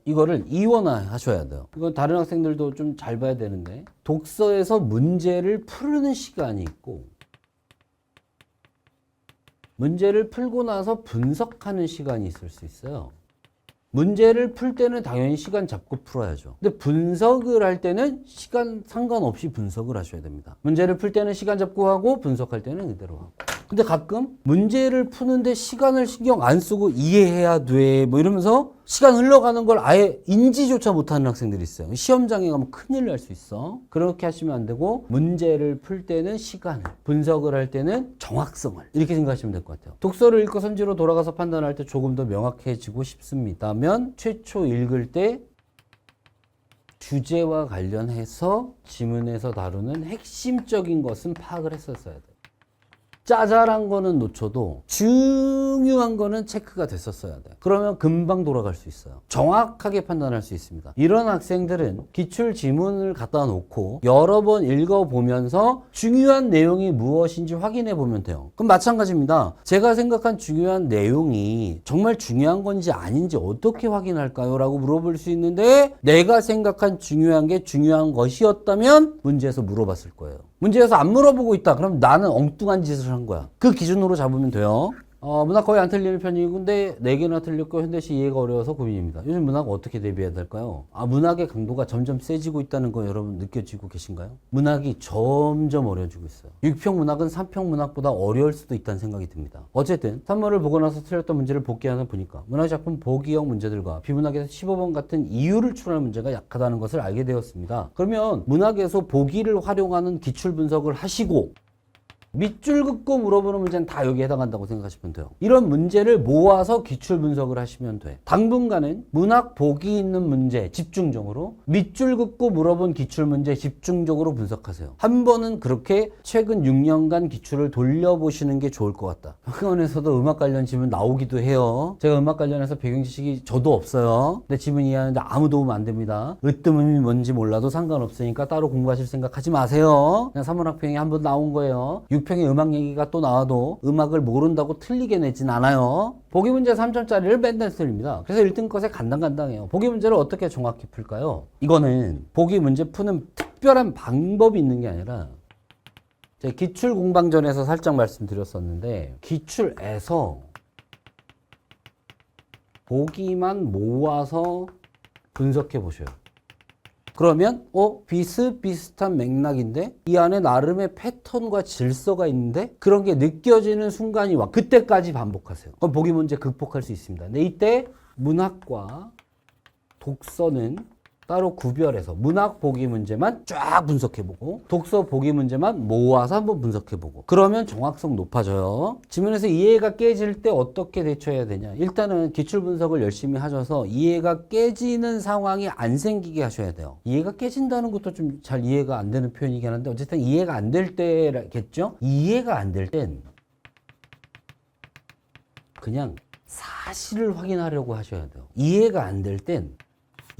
이거를 이원화 하셔야 돼요. 이건 다른 학생들도 좀 잘 봐야 되는데 독서에서 문제를 푸는 시간이 있고 문제를 풀고 나서 분석하는 시간이 있을 수 있어요. 문제를 풀 때는 당연히 시간 잡고 풀어야죠. 근데 분석을 할 때는 시간 상관없이 분석을 하셔야 됩니다. 문제를 풀 때는 시간 잡고 하고 분석할 때는 이대로 하고. 근데 가끔 문제를 푸는데 시간을 신경 안 쓰고 이해해야 돼 뭐 이러면서 시간 흘러가는 걸 아예 인지조차 못하는 학생들이 있어요. 시험장에 가면 큰일 날 수 있어. 그렇게 하시면 안 되고 문제를 풀 때는 시간을, 분석을 할 때는 정확성을 이렇게 생각하시면 될 것 같아요. 독서를 읽고 선지로 돌아가서 판단할 때 조금 더 명확해지고 싶습니다면 최초 읽을 때 주제와 관련해서 지문에서 다루는 핵심적인 것은 파악을 했었어야 돼요. 짜잘한 거는 놓쳐도 중요한 거는 체크가 됐었어야 돼. 그러면 금방 돌아갈 수 있어요. 정확하게 판단할 수 있습니다. 이런 학생들은 기출 지문을 갖다 놓고 여러 번 읽어보면서 중요한 내용이 무엇인지 확인해 보면 돼요. 그럼 마찬가지입니다. 제가 생각한 중요한 내용이 정말 중요한 건지 아닌지 어떻게 확인할까요? 라고 물어볼 수 있는데 내가 생각한 중요한 게 중요한 것이었다면 문제에서 물어봤을 거예요. 문제에서 안 물어보고 있다. 그럼 나는 엉뚱한 짓을 한 거야. 그 기준으로 잡으면 돼요. 문학 거의 안 틀리는 편이고 근데 4개나 틀렸고 현대시 이해가 어려워서 고민입니다. 요즘 문학 어떻게 대비해야 될까요? 문학의 강도가 점점 세지고 있다는 거 여러분 느껴지고 계신가요? 문학이 점점 어려워지고 있어요. 6평 문학은 3평 문학보다 어려울 수도 있다는 생각이 듭니다. 어쨌든 3문을 보고 나서 틀렸던 문제를 복기하는 보니까 문학작품 보기형 문제들과 비문학에서 15번 같은 이유를 추론하는 문제가 약하다는 것을 알게 되었습니다. 그러면 문학에서 보기를 활용하는 기출 분석을 하시고 밑줄 긋고 물어보는 문제는 다 여기에 해당한다고 생각하시면 돼요. 이런 문제를 모아서 기출 분석을 하시면 돼. 당분간은 문학 보기 있는 문제 집중적으로, 밑줄 긋고 물어본 기출 문제 집중적으로 분석하세요. 한 번은 그렇게 최근 6년간 기출을 돌려보시는 게 좋을 것 같다. 학원에서도 음악 관련 지문 나오기도 해요. 제가 음악 관련해서 배경 지식이 저도 없어요. 근데 지문 이해하는데 아무 도움 안 됩니다. 으뜸음이 뭔지 몰라도 상관없으니까 따로 공부하실 생각하지 마세요. 그냥 사문학평이 한 번 나온 거예요. 6평의 음악 얘기가 또 나와도 음악을 모른다고 틀리게 내진 않아요. 보기 문제 3점짜리를 맨날 틀립니다. 그래서 1등 것에 간당간당해요. 보기 문제를 어떻게 정확히 풀까요? 이거는 보기 문제 푸는 특별한 방법이 있는 게 아니라 제가 기출 공방전에서 살짝 말씀드렸었는데 기출에서 보기만 모아서 분석해 보셔요. 그러면 비슷비슷한 맥락인데 이 안에 나름의 패턴과 질서가 있는데 그런 게 느껴지는 순간이 와. 그때까지 반복하세요. 그럼 보기 문제 극복할 수 있습니다. 근데 이때 문학과 독서는 따로 구별해서 문학 보기 문제만 쫙 분석해보고 독서 보기 문제만 모아서 한번 분석해보고 그러면 정확성 높아져요. 지문에서 이해가 깨질 때 어떻게 대처해야 되냐. 일단은 기출 분석을 열심히 하셔서 이해가 깨지는 상황이 안 생기게 하셔야 돼요. 이해가 깨진다는 것도 좀 잘 이해가 안 되는 표현이긴 한데 어쨌든 이해가 안 될 때겠죠. 이해가 안 될 땐 그냥 사실을 확인하려고 하셔야 돼요. 이해가 안 될 땐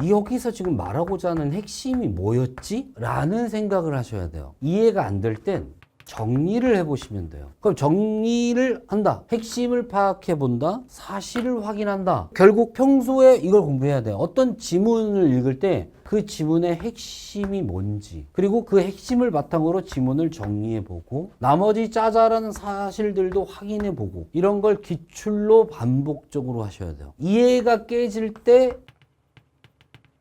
여기서 지금 말하고자 하는 핵심이 뭐였지? 라는 생각을 하셔야 돼요. 이해가 안 될 땐 정리를 해보시면 돼요. 그럼 정리를 한다. 핵심을 파악해 본다. 사실을 확인한다. 결국 평소에 이걸 공부해야 돼요. 어떤 지문을 읽을 때 그 지문의 핵심이 뭔지 그리고 그 핵심을 바탕으로 지문을 정리해보고 나머지 짜잘한 사실들도 확인해보고 이런 걸 기출로 반복적으로 하셔야 돼요. 이해가 깨질 때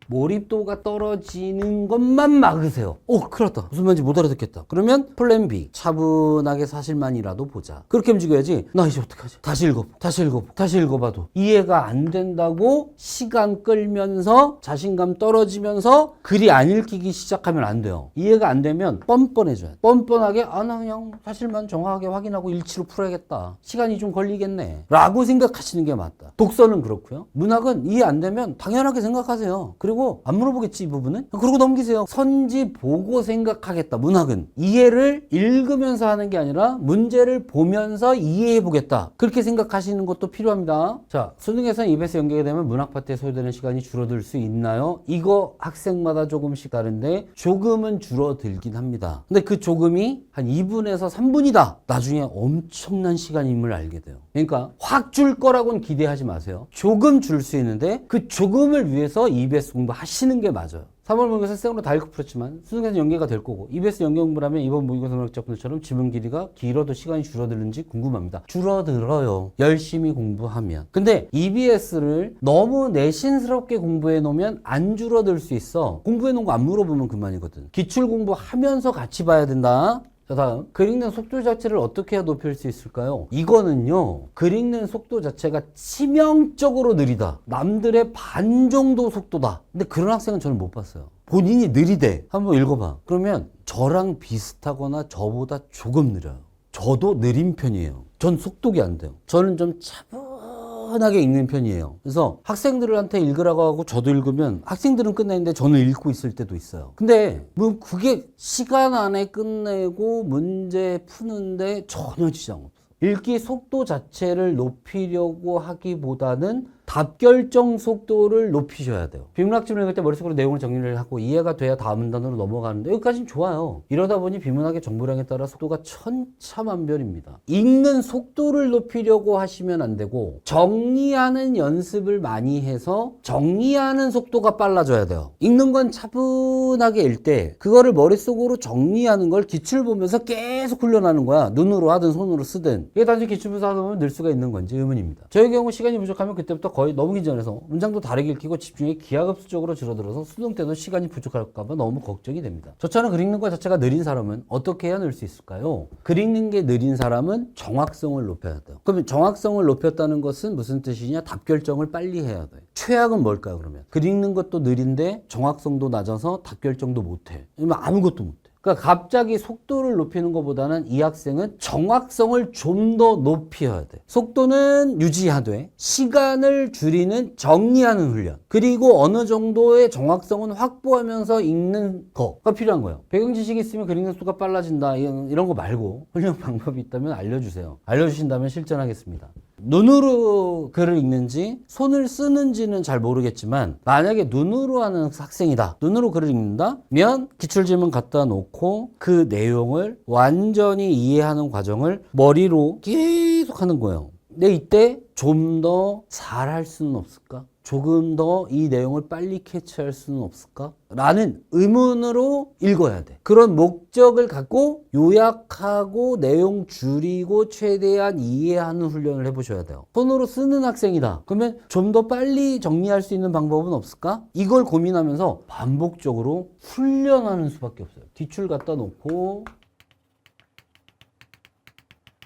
몰입도가 떨어지는 것만 막으세요. 큰일 났다. 무슨 말인지 못 알아듣겠다. 그러면 플랜 B. 차분하게 사실만이라도 보자. 그렇게 움직여야지. 나 이제 어떡하지? 다시 읽어봐도 이해가 안 된다고 시간 끌면서 자신감 떨어지면서 글이 안 읽히기 시작하면 안 돼요. 이해가 안 되면 뻔뻔해져요. 뻔뻔하게 나 그냥 사실만 정확하게 확인하고 일치로 풀어야겠다. 시간이 좀 걸리겠네. 라고 생각하시는 게 맞다. 독서는 그렇고요. 문학은 이해 안 되면 당연하게 생각하세요. 그리고 안 물어보겠지 이 부분은? 그러고 넘기세요. 선지 보고 생각하겠다. 문학은 이해를 읽으면서 하는 게 아니라 문제를 보면서 이해해 보겠다. 그렇게 생각하시는 것도 필요합니다. 자, 수능에서는 입에서 연계가 되면 문학 파트에 소요되는 시간이 줄어들 수 있나요? 이거 학생마다 조금씩 다른데 조금은 줄어들긴 합니다. 근데 그 조금이 한 2분에서 3분이다. 나중에 엄청난 시간임을 알게 돼요. 그러니까 확 줄 거라고는 기대하지 마세요. 조금 줄 수 있는데 그 조금을 위해서 EBS 공부 하시는 게 맞아요. 3월 모의고사 생으로 다 읽고 풀었지만 수능에서 연계가 될 거고 EBS 연계 공부를 하면 이번 모의고사 문학작품들처럼 지문 길이가 길어도 시간이 줄어드는지 궁금합니다. 줄어들어요. 열심히 공부하면. 근데 EBS를 너무 내신스럽게 공부해 놓으면 안 줄어들 수 있어. 공부해 놓은 거 안 물어보면 그만이거든. 기출 공부하면서 같이 봐야 된다. 자, 다음. 글 읽는 속도 자체를 어떻게 해야 높일 수 있을까요? 이거는요, 글 읽는 속도 자체가 치명적으로 느리다. 남들의 반 정도 속도다. 근데 그런 학생은 저는 못 봤어요. 본인이 느리대. 한번 읽어봐. 그러면 저랑 비슷하거나 저보다 조금 느려요. 저도 느린 편이에요. 전 속독이 안 돼요. 저는 좀 차분하게 읽는 편이에요. 그래서 학생들한테 읽으라고 하고 저도 읽으면 학생들은 끝내는데 저는 읽고 있을 때도 있어요. 근데 뭐 그게 시간 안에 끝내고 문제 푸는데 전혀 지장 없어. 읽기 속도 자체를 높이려고 하기보다는 답결정 속도를 높이셔야 돼요. 비문학 지문을 읽을 때 머릿속으로 내용을 정리를 하고 이해가 돼야 다음 문단으로 넘어가는데 여기까지는 좋아요. 이러다 보니 비문학의 정보량에 따라 속도가 천차만별입니다. 읽는 속도를 높이려고 하시면 안 되고 정리하는 연습을 많이 해서 정리하는 속도가 빨라져야 돼요. 읽는 건 차분하게 읽 때 그거를 머릿속으로 정리하는 걸 기출 보면서 계속 훈련하는 거야. 눈으로 하든 손으로 쓰든. 이게 단순히 기출 분석 하다 보면 늘 수가 있는 건지 의문입니다. 저의 경우 시간이 부족하면 그때부터 거의 너무 긴장해서 문장도 다르게 읽히고 집중이 기하급수적으로 줄어들어서 수능 때도 시간이 부족할까봐 너무 걱정이 됩니다. 저처럼 글 읽는 것 자체가 느린 사람은 어떻게 해야 늘 수 있을까요? 글 읽는 게 느린 사람은 정확성을 높여야 돼요. 그러면 정확성을 높였다는 것은 무슨 뜻이냐? 답결정을 빨리 해야 돼. 최악은 뭘까요, 그러면? 글 읽는 것도 느린데 정확성도 낮아서 답결정도 못해. 아니면 아무것도 못해. 그러니까 갑자기 속도를 높이는 것보다는 이 학생은 정확성을 좀 더 높여야 돼. 속도는 유지하되 시간을 줄이는 정리하는 훈련. 그리고 어느 정도의 정확성은 확보하면서 읽는 거가 필요한 거예요. 배경 지식이 있으면 글 읽는 속도가 빨라진다. 이런 거 말고 훈련 방법이 있다면 알려주세요. 알려주신다면 실전하겠습니다. 눈으로 글을 읽는지 손을 쓰는지는 잘 모르겠지만 만약에 눈으로 하는 학생이다. 눈으로 글을 읽는다면 기출지문 갖다 놓고 그 내용을 완전히 이해하는 과정을 머리로 계속 하는 거예요. 근데 이때 좀 더 잘할 수는 없을까? 조금 더 이 내용을 빨리 캐치할 수는 없을까? 라는 의문으로 읽어야 돼. 그런 목적을 갖고 요약하고 내용 줄이고 최대한 이해하는 훈련을 해보셔야 돼요. 손으로 쓰는 학생이다. 그러면 좀 더 빨리 정리할 수 있는 방법은 없을까? 이걸 고민하면서 반복적으로 훈련하는 수밖에 없어요. 뒷줄 갖다 놓고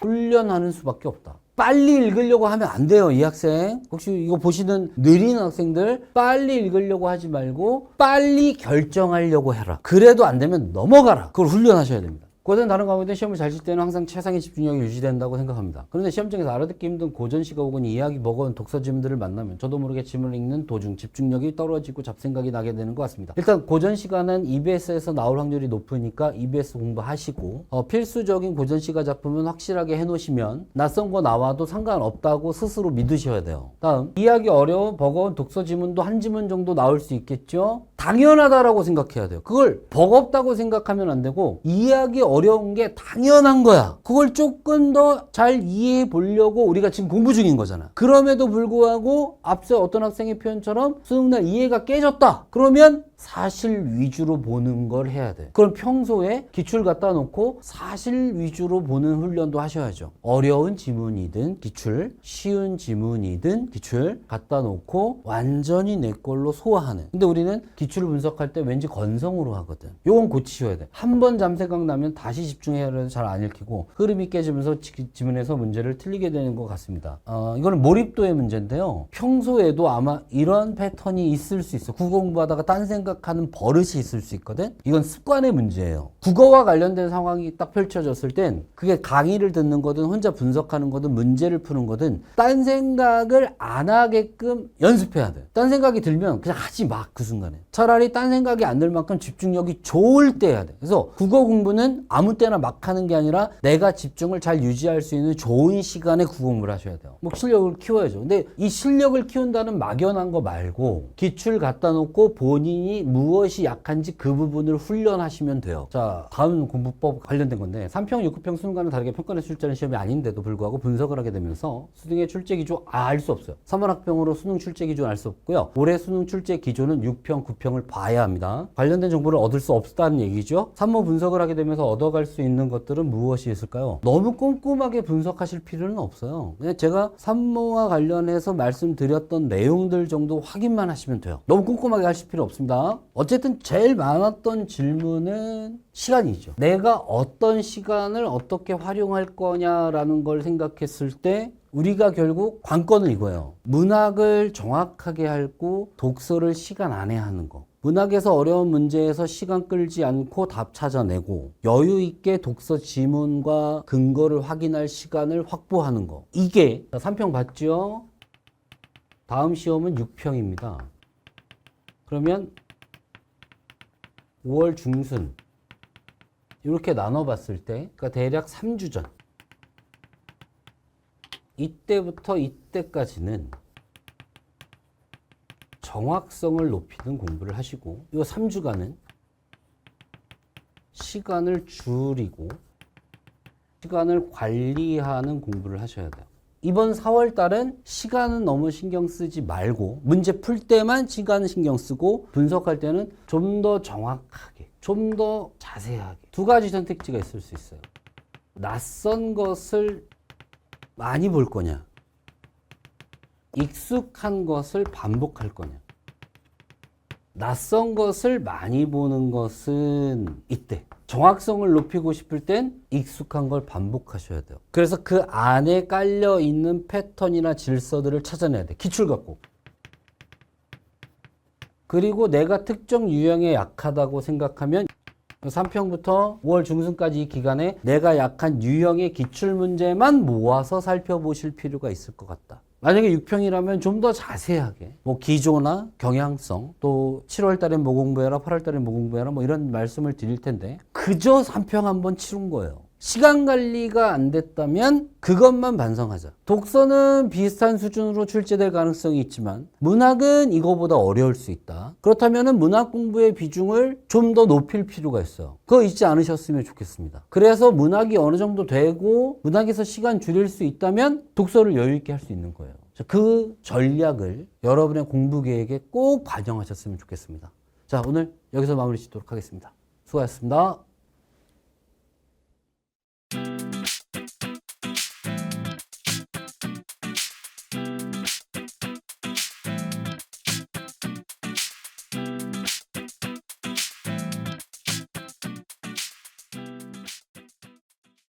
훈련하는 수밖에 없다. 빨리 읽으려고 하면 안 돼요, 이 학생. 혹시 이거 보시는 느린 학생들 빨리 읽으려고 하지 말고 빨리 결정하려고 해라. 그래도 안 되면 넘어가라. 그걸 훈련하셔야 됩니다. 고전 다른 과목이든 시험을 잘 칠 때는 항상 최상의 집중력이 유지된다고 생각합니다. 그런데 시험장에서 알아듣기 힘든 고전시가 혹은 이해하기 버거운 독서지문들을 만나면 저도 모르게 지문을 읽는 도중 집중력이 떨어지고 잡생각이 나게 되는 것 같습니다. 일단 고전시가는 EBS에서 나올 확률이 높으니까 EBS 공부하시고 필수적인 고전시가 작품은 확실하게 해놓으시면 낯선 거 나와도 상관없다고 스스로 믿으셔야 돼요. 다음, 이해하기 어려운 버거운 독서지문도 한 지문 정도 나올 수 있겠죠? 당연하다라고 생각해야 돼요. 그걸 버겁다고 생각하면 안 되고 이해하기 어려운 게 당연한 거야. 그걸 조금 더 잘 이해해 보려고 우리가 지금 공부 중인 거잖아. 그럼에도 불구하고 앞서 어떤 학생의 표현처럼 수능날 이해가 깨졌다. 그러면 사실 위주로 보는 걸 해야 돼. 그럼 평소에 기출 갖다 놓고 사실 위주로 보는 훈련도 하셔야죠. 어려운 지문이든 기출, 쉬운 지문이든 기출 갖다 놓고 완전히 내 걸로 소화하는. 근데 우리는 기출을 분석할 때 왠지 건성으로 하거든. 요건 고치셔야 돼. 한 번 잠생각 나면 다시 집중해야 해도 잘 안 읽히고 흐름이 깨지면서 지문에서 문제를 틀리게 되는 것 같습니다. 이거는 몰입도의 문제인데요. 평소에도 아마 이런 패턴이 있을 수 있어. 국어 공부하다가 딴 생각하는 버릇이 있을 수 있거든. 이건 습관의 문제예요. 국어와 관련된 상황이 딱 펼쳐졌을 땐 그게 강의를 듣는 거든 혼자 분석하는 거든 문제를 푸는 거든 딴 생각을 안 하게끔 연습해야 돼. 딴 생각이 들면 그냥 하지 마. 그 순간에. 차라리 딴 생각이 안 들 만큼 집중력이 좋을 때 해야 돼. 그래서 국어 공부는 아무 때나 막 하는 게 아니라 내가 집중을 잘 유지할 수 있는 좋은 시간에 국어 공부를 하셔야 돼요. 뭐 실력을 키워야죠. 근데 이 실력을 키운다는 막연한 거 말고 기출 갖다 놓고 본인이 부분이 무엇이 약한지 그 부분을 훈련하시면 돼요. 자, 다음 공부법 관련된 건데 3평, 6평 수능과는 다르게 평가를 출제하는 시험이 아닌데도 불구하고 분석을 하게 되면서 수능의 출제 기준 알 수 없어요. 3월 학병으로 수능 출제 기준 알 수 없고요. 올해 수능 출제 기준은 6평, 9평을 봐야 합니다. 관련된 정보를 얻을 수 없다는 얘기죠. 산모 분석을 하게 되면서 얻어갈 수 있는 것들은 무엇이 있을까요? 너무 꼼꼼하게 분석하실 필요는 없어요. 그냥 제가 산모와 관련해서 말씀드렸던 내용들 정도 확인만 하시면 돼요. 너무 꼼꼼하게 하실 필요 없습니다. 어쨌든 제일 많았던 질문은 시간이죠. 내가 어떤 시간을 어떻게 활용할 거냐라는 걸 생각했을 때 우리가 결국 관건은 이거예요. 문학을 정확하게 하고 독서를 시간 안에 하는 거. 문학에서 어려운 문제에서 시간 끌지 않고 답 찾아내고 여유 있게 독서 지문과 근거를 확인할 시간을 확보하는 거. 이게 3평 봤죠? 다음 시험은 6평입니다. 그러면 5월 중순 이렇게 나눠봤을 때 그러니까 대략 3주 전 이때부터 이때까지는 정확성을 높이는 공부를 하시고 이 3주간은 시간을 줄이고 시간을 관리하는 공부를 하셔야 돼요. 이번 4월 달은 시간은 너무 신경 쓰지 말고 문제 풀 때만 시간은 신경 쓰고 분석할 때는 좀 더 정확하게, 좀 더 자세하게 두 가지 선택지가 있을 수 있어요. 낯선 것을 많이 볼 거냐, 익숙한 것을 반복할 거냐. 낯선 것을 많이 보는 것은 이때 정확성을 높이고 싶을 땐 익숙한 걸 반복하셔야 돼요. 그래서 그 안에 깔려 있는 패턴이나 질서들을 찾아내야 돼. 기출 갖고. 그리고 내가 특정 유형에 약하다고 생각하면 3평부터 5월 중순까지 이 기간에 내가 약한 유형의 기출문제만 모아서 살펴보실 필요가 있을 것 같다. 만약에 6평이라면 좀 더 자세하게 뭐 기조나 경향성 또 7월 달엔 뭐 공부해라 8월 달엔 뭐 공부해라 뭐 이런 말씀을 드릴 텐데 그저 3평 한번 치른 거예요. 시간 관리가 안 됐다면 그것만 반성하자. 독서는 비슷한 수준으로 출제될 가능성이 있지만 문학은 이거보다 어려울 수 있다. 그렇다면 문학 공부의 비중을 좀 더 높일 필요가 있어요. 그거 잊지 않으셨으면 좋겠습니다. 그래서 문학이 어느 정도 되고 문학에서 시간 줄일 수 있다면 독서를 여유 있게 할 수 있는 거예요. 그 전략을 여러분의 공부 계획에 꼭 반영하셨으면 좋겠습니다. 자, 오늘 여기서 마무리 짓도록 하겠습니다. 수고하셨습니다.